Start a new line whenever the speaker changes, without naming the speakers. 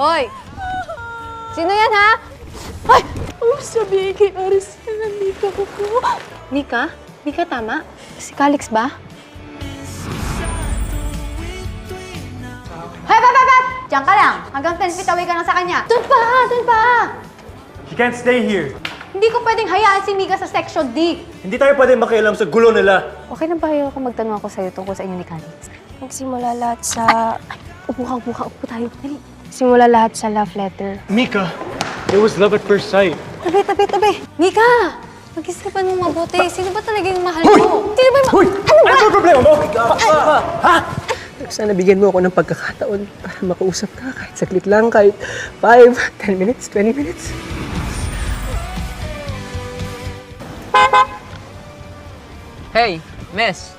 Hoy! Sino yan, ha?
Ay! Huwag sabihin kay Aris na nandito ko.
Mika? Mika, tama? Si Calix ba?
Hey, Pep! Diyan ka lang. Hanggang 10 feet away ka lang sa kanya. Doon pa! Doon pa!
He can't stay here.
Hindi ko pwedeng hayaan si Mika sa Section D.
Hindi tayo pwede makialam sa gulo nila.
Okay lang ba kayo kung magtanong ako sa'yo tungkol sa inyo ni Calix?
Nagsimula lahat sa...
Upo tayo. Dali.
Simula lahat sa love letter.
Mika, it was love at first sight.
Tabi! Mika! Mag-isipan mo mabuti. Sino ba talaga yung mahal mo? Sino ba yung
Hoy! Ano ba problema mo? Ha?
Sana bigyan mo ako ng pagkakataon para makausap ka kahit saglit lang, kahit 5, 10 minutes, 20 minutes.
Hey, miss.